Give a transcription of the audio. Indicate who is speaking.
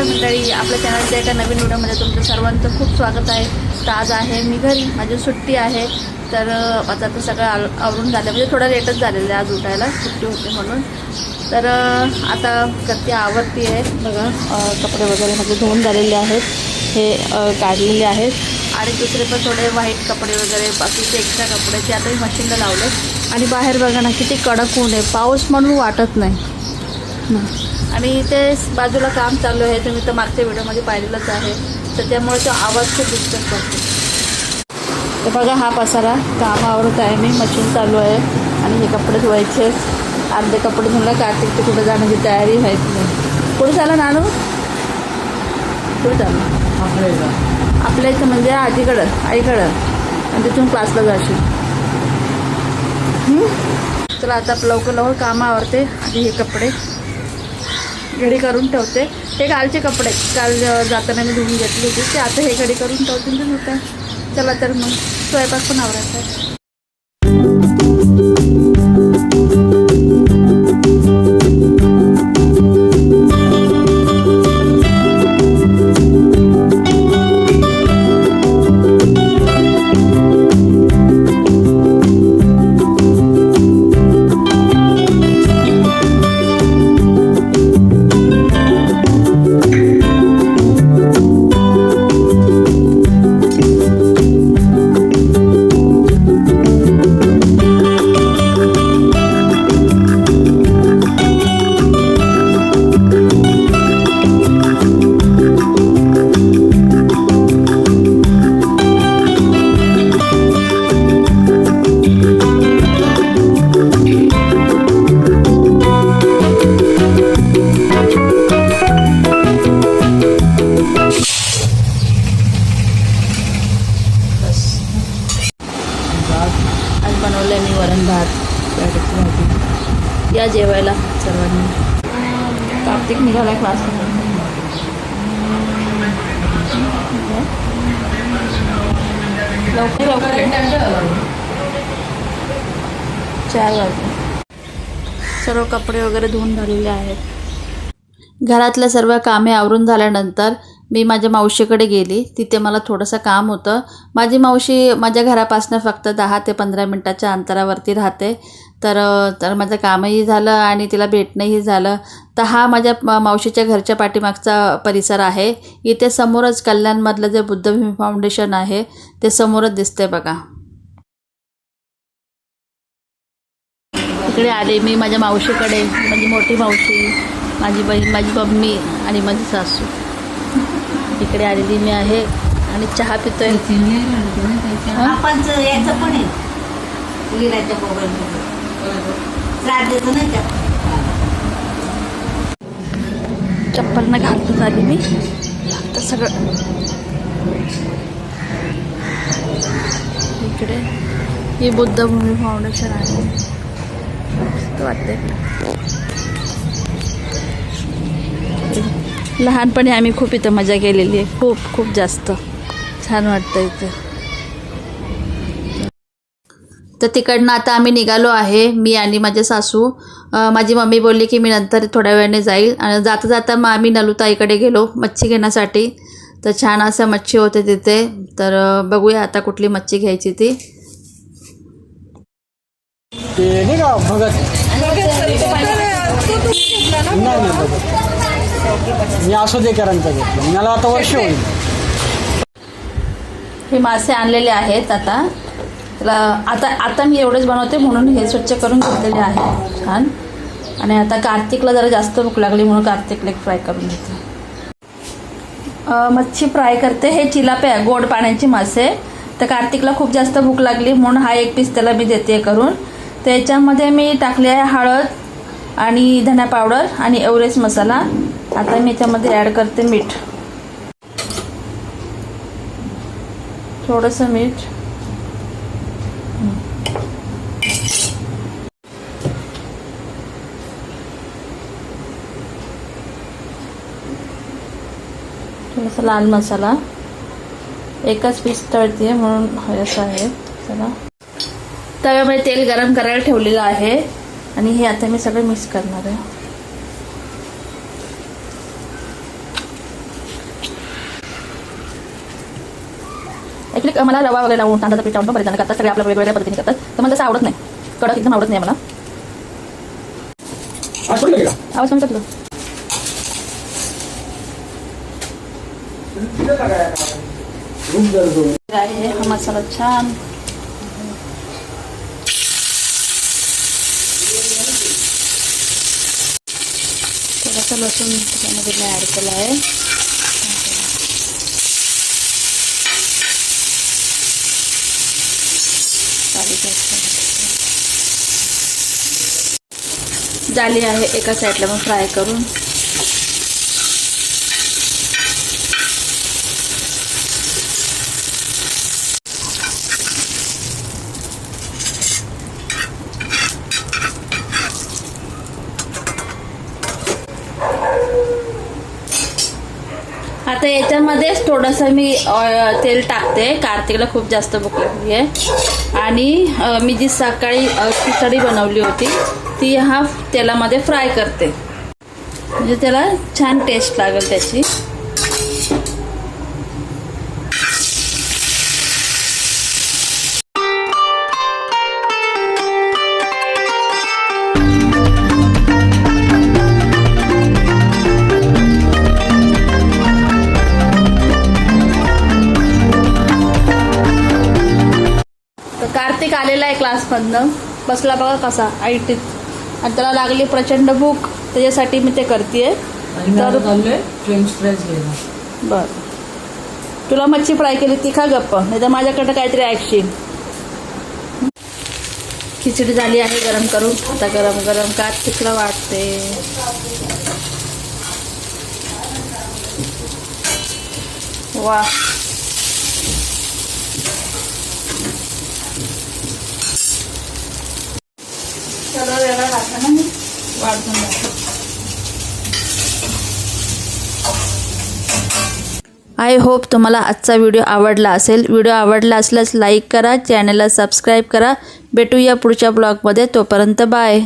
Speaker 1: नमस्कार मंडळी, आपल्या चॅनलच्या एका नवीन व्हिडिओमध्ये तुमचं सर्वांचं खूप स्वागत आहे. तर आज आहे मी घरी, माझी सुट्टी आहे. तर आता तर सगळं आवरून झालं, म्हणजे थोडं लेटच झालेलं आहे आज उठायला, सुट्टी होते म्हणून. तर आता करते, आवरती आहे बघा. कपडे वगैरे म्हणजे धुवून झालेले आहेत, हे काढलेले आहेत. आणि दुसरे पण थोडे व्हाईट कपडे वगैरे बाकीचे एक्स्ट्रा कपडे ते आता मी मशीनला लावले. आणि बाहेर बघा ना किती कडक ऊन आहे, पाऊस म्हणून वाटत नाही. आणि ते बाजूला काम चालू आहे, तुम्ही तर मागच्या व्हिडिओमध्ये पाहिलेलंच आहे. तर त्यामुळे तो आवाज खूप डिस्टर्ब करतो. तर बघा हा पसारा काम आवरत आहे मी, मशीन चालू आहे. आणि हे कपडे धुवायचे, अर्धे कपडे धुवून कार्तिकची कुठे जाण्याची तयारी व्हायची नाही. कुठे झालं नानू, कुठे झालं? आपल्या इथं म्हणजे आईकडं आणि तिथून क्लासला जाशील. चला आता लवकर लवकर कामं आवरते. आणि हे कपडे घडी करून ठेवते. हे कालचे कपडे काल जाताना मी धुवून घेतली होती, ते आता हे घडी करून ठेवते ते धुता. चला तर मग स्वयंपाक पण आवरायचा आहे. बनवलं आहे मी वरण भात, बटाट्याची भाजी. या जेवायला सर्वांनी. कार्तिक निघाला क्लासला. लवकर 4 वाजले. सर्व कपडे वगैरे धुवून झालेले आहेत. घरातल्या सर्व कामे आवरून झाल्यानंतर मी माझ्या मावशीकडे गेली. तिथे मला थोडंसं काम होतं. माझी मावशी माझ्या घरापासून फक्त 10 ते 15 मिनटाच्या अंतरावरती राहते. तर माझं कामही झालं आणि तिला भेटणंही झालं. तर हा माझ्या मावशीच्या घरच्या पाठीमागचा परिसर आहे. इथे समोरच कल्याणमधलं जे बुद्धभूमी फाउंडेशन आहे ते समोरच दिसते बघा. इकडे आले मी माझ्या मावशीकडे. माझी मोठी मावशी, माझी बहीण, माझी मम्मी आणि माझी सासू इकडे आलेली मी आहे. आणि चहा पितोय. चप्पल न घालून आली मी. आता सगळं इकडे हे बुद्धभूमी फाउंडेशन आहे. मस्त वाटते. लहानपणी आम्ही खूप इथं मजा केलेली आहे, खूप जास्त छान वाटतं इथे. तर तिकडनं आता आम्ही निघालो आहे, मी आणि माझे सासू. माझी मम्मी बोलली की मी नंतर थोड्या वेळाने जाईल. आणि जाता जाता मग आम्ही नलुताईकडे गेलो मच्छी घेण्यासाठी. तर छान असं मच्छी होते तिथे. तर बघूया आता कुठली मच्छी घ्यायची ती.
Speaker 2: मी असो देकरांचा घेतला, मला आता वर्ष होईल.
Speaker 1: हे मासे आणलेले आहेत. आता मी एवढेच बनवते म्हणून हे स्वच्छ करून घेतलेले आहे छान. आणि आता कार्तिकला जरा जास्त भूक लागली म्हणून कार्तिकला एक फ्राय करून घेते. मच्छी फ्राय करते. हे चिलापे गोड पाण्याची मासे. तर कार्तिकला खूप जास्त भूक लागली म्हणून हा एक पीस त्याला मी देते करून. त्याच्यामध्ये मी टाकले आहे हळद आणि धना पावडर आणि एव्हरेस्ट मसाला. आता मी याच्यामध्ये ॲड करते मीठ, थोडंसं मीठ. थोडासा लाल मसाला. एकच पीस तळते म्हणून असं आहे. चला तव्यामध्ये तेल गरम करायला ठेवलेलं आहे आणि हे आता मी सगळं मिक्स करणार आहे. ॲक्च्युली मला रवा वगैरे लावून तांदळाचं पीठ लावून बरेच जण करतात, सगळे आपल्या वेगवेगळ्या पद्धतीने करतात. तर मला तसं आवडत नाही, कडक एकदम आवडत नाही मला. आवाज कमी करतो आहे हा मसाला छान. थोडासा लसूण त्याच्यामध्ये मी ॲड केला आहे. झाली आहे एका साईडला मग फ्राय करून. आता याच्यामध्येच थोडंसं मी तेल टाकते. कार्तिकला खूप जास्त भूक लागली आहे आणि मी जी सकाळी खिचडी बनवली होती ती हा तेलामध्ये फ्राय करते, म्हणजे त्याला छान टेस्ट लागेल त्याची. कार्तिक आलेला आहे क्लासमधनं, बसला बघा कसा आयटीत, आणि त्याला लागली प्रचंड भूक, त्याच्यासाठी मी ते करते. तर
Speaker 2: फ्रेंच फ्राईज घ्यायला.
Speaker 1: बरं, तुला मच्छी फ्राय केली ती खा गप्प, नाही तर माझ्याकडं काहीतरी ॲक्शन. खिचडी झाली आहे गरम करून. आता गरम गरम कार्तिकला वाटते. वा, सगळं वेगळं घातलं ना मी वाढून. आय होप तुम्हाला आजचा व्हिडिओ आवडला असेल. व्हिडिओ आवडला असल्यास लाईक करा, चॅनलला सबस्क्राईब करा. भेटूया पुढच्या ब्लॉगमध्ये. तोपर्यंत बाय.